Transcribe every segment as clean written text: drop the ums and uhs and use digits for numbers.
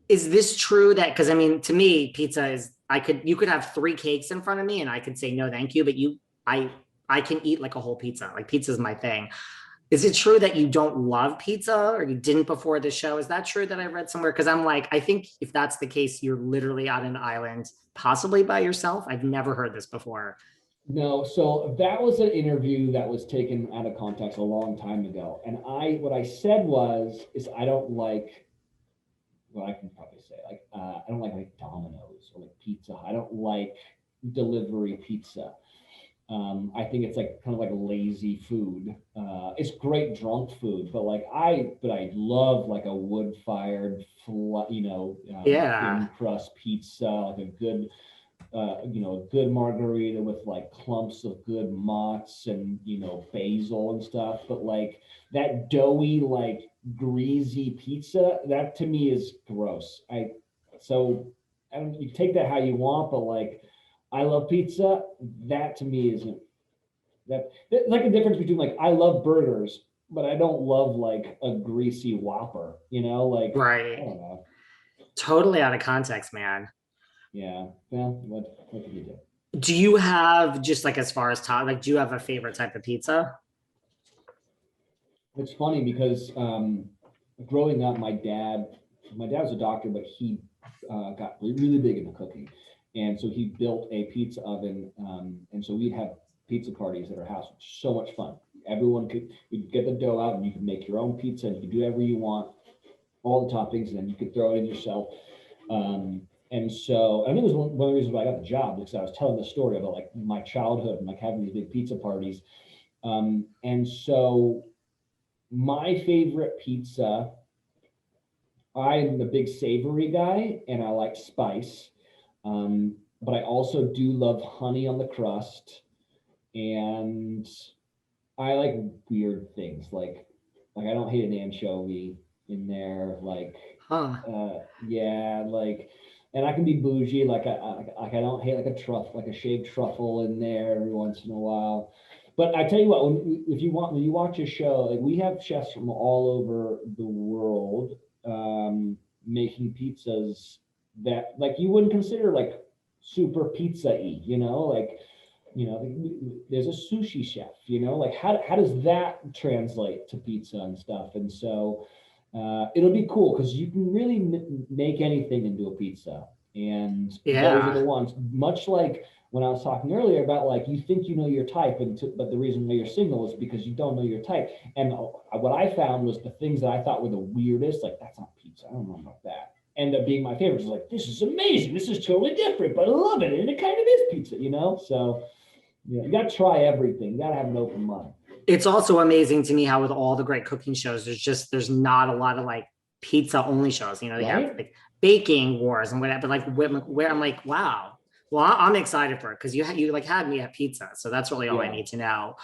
Is this true that, because I mean, to me, pizza is, you could have three cakes in front of me and I could say no, thank you, but I, I can eat like a whole pizza. Like pizza is my thing. Is it true that you don't love pizza or you didn't before the show? Is that true that I read somewhere? Because I'm like, I think if that's the case, you're literally on an island, possibly by yourself. I've never heard this before. No, so that was an interview that was taken out of context a long time ago. And what I said is I don't like, well, I can probably say, like, I don't like Domino's or like pizza. I don't like delivery pizza. I think it's like kind of like lazy food. It's great drunk food, but I love like a wood fired, Yeah. thin crust pizza, like a good, a good margarita with like clumps of good mozz and basil and stuff. But like that doughy, like greasy pizza, that to me is gross. So I don't, you take that how you want, but like I love pizza. That to me isn't that like the difference between like I love burgers, but I don't love like a greasy Whopper. Like I Right. don't know. Totally out of context, man. Yeah. Well, what can you do? Do you have just like as far as top, like, do you have a favorite type of pizza? It's funny because growing up, my dad was a doctor, but he got really big into cooking, and so he built a pizza oven, and so we'd have pizza parties at our house, which is so much fun. We'd get the dough out, and you could make your own pizza, and you could do whatever you want, all the toppings, and then you could throw it in yourself. And so I think it was one of the reasons why I got the job because I was telling the story about like my childhood and like having these big pizza parties. And so my favorite pizza, I'm the big savory guy and I like spice. But I also do love honey on the crust. And I like weird things like I don't hate an anchovy in there. Huh. Yeah, and I can be bougie. I don't hate like a truffle, like a shaved truffle in there every once in a while. But I tell you what, when you watch a show, like we have chefs from all over the world making pizzas that like you wouldn't consider like super pizza-y, there's a sushi chef, like how does that translate to pizza and stuff? And so it'll be cool because you can really make anything into a pizza. And those are the Yeah. ones, much like when I was talking earlier about like you think you know your type, but the reason why you're single is because you don't know your type. And what I found was the things that I thought were the weirdest, like that's not pizza. I don't know about that. End up being my favorites. Like this is amazing. This is totally different, but I love it, and it kind of is pizza. So yeah, you got to try everything. You got to have an open mind. It's also amazing to me how with all the great cooking shows, there's not a lot of like pizza only shows. They have Right? like baking wars and whatever. But like where I'm like, wow. Well, I'm excited for it because you like had me at pizza, so that's really all I Yeah. need to know.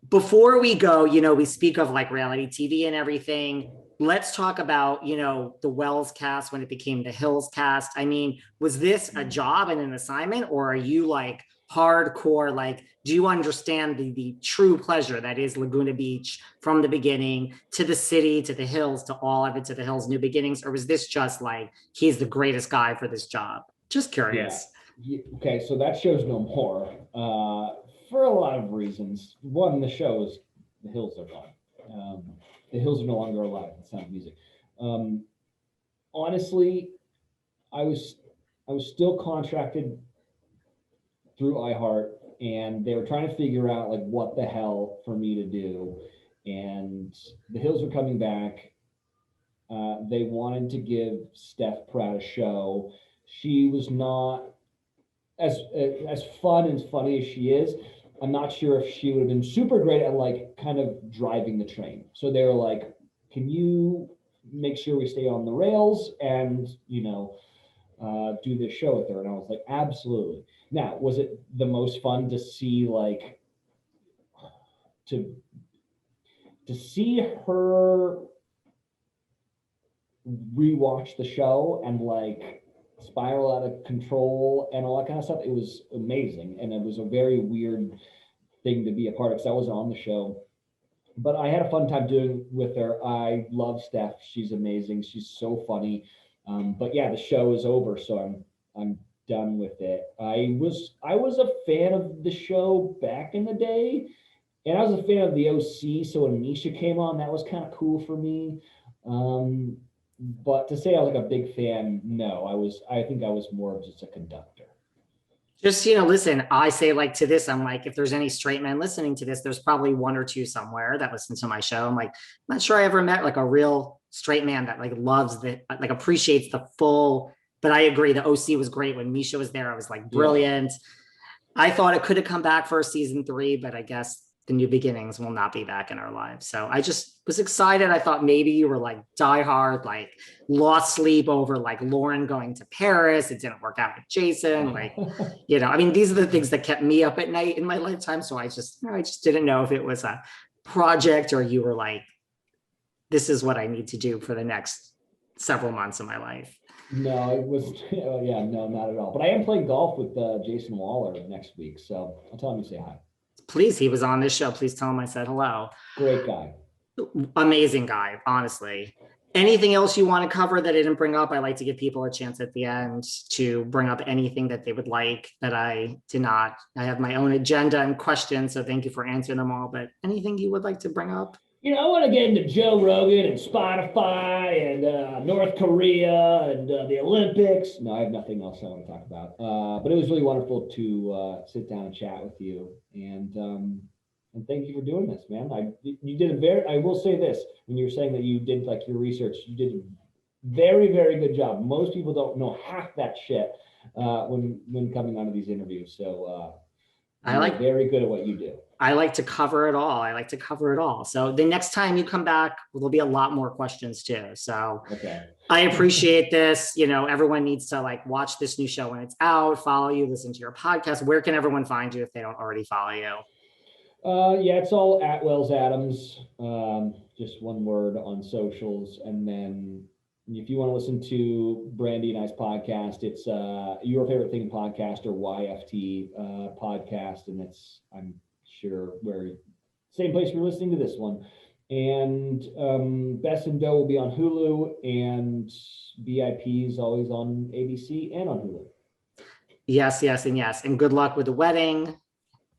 Before we go, we speak of like reality TV and everything. Let's talk about, the Wells cast when it became the Hills cast. I mean, was this a job and an assignment, or are you like hardcore? Like, do you understand the true pleasure that is Laguna Beach from the beginning to the city, to the hills, to all of it, to the hills, new beginnings? Or was this just like, he's the greatest guy for this job? Just Yeah. curious. Okay, so that show's no more for a lot of reasons. One, the hills are gone. The hills are no longer alive. The sound of music. Um, Honestly, I was I was still contracted through iHeart, and they were trying to figure out like what the hell for me to do. And the hills were coming back. They wanted to give Steph Pratt a show. She was not as fun and funny as she is. I'm not sure if she would have been super great at like kind of driving the train. So they were like, "Can you make sure we stay on the rails and do this show with her?" And I was like, "Absolutely." Now, was it the most fun to see to to see her rewatch the show and like spiral out of control and all that kind of stuff? It was amazing, and it was a very weird thing to be a part of because I wasn't on the show. But I had a fun time doing with her. I love Steph. She's amazing. She's so funny. But yeah, the show is over, so I'm done with it. I was a fan of the show back in the day, and I was a fan of the OC. So when Misha came on, that was kind of cool for me. But to say I was like a big fan, no, I think I was more of just a conductor. Just, listen, I say like to this, I'm like, if there's any straight men listening to this, there's probably one or two somewhere that listen to my show. I'm like, I'm not sure I ever met like a real straight man that like loves the, like appreciates the full, but I agree. The OC was great when Misha was there. I was like brilliant. I thought it could have come back for season 3, but I guess the new beginnings will not be back in our lives. So I just was excited. I thought maybe you were like diehard, like lost sleep over like Lauren going to Paris. It didn't work out with Jason. Like, I mean, these are the things that kept me up at night in my lifetime. So I just didn't know if it was a project or you were like, this is what I need to do for the next several months of my life. No, it was, no, not at all. But I am playing golf with Jason Waller next week. So I'll tell him to say hi. Please, he was on this show. Please tell him I said hello. Great guy. Amazing guy, honestly. Anything else you want to cover that I didn't bring up? I like to give people a chance at the end to bring up anything that they would like that I did not. I have my own agenda and questions, so thank you for answering them all. But anything you would like to bring up? I want to get into Joe Rogan and Spotify and North Korea and the Olympics. No, I have nothing else I want to talk about. But it was really wonderful to sit down and chat with you. And thank you for doing this, man. You did I will say this, when you were saying that you did like your research, you did a very, very good job. Most people don't know half that shit when coming onto these interviews. So I like very good at what you do. I like to cover it all. So the next time you come back, there'll be a lot more questions too. So okay. I appreciate this. Everyone needs to like watch this new show when it's out, follow you, listen to your podcast. Where can everyone find you if they don't already follow you? It's all at Wells Adams, just one word on socials. And then if you want to listen to Brandi and I's podcast, it's Your Favorite Thing Podcast or YFT podcast. And it's, I'm sure, same place you're listening to this one. And Best in Doe will be on Hulu, and BIP is always on ABC and on Hulu. Yes, and yes. And good luck with the wedding.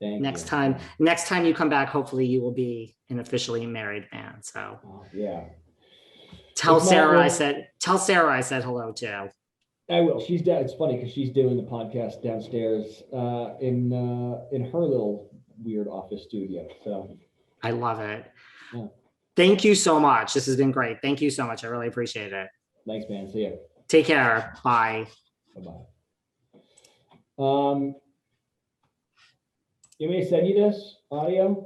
Next time you come back, hopefully you will be an officially married man. So yeah. Tell Sarah I said hello too. I will. She's down. It's funny because she's doing the podcast downstairs in her little weird office studio. So I love it. Yeah. Thank you so much. This has been great. Thank you so much. I really appreciate it. Thanks, man. See you. Take care. Bye. Bye-bye. You want me to send you this audio?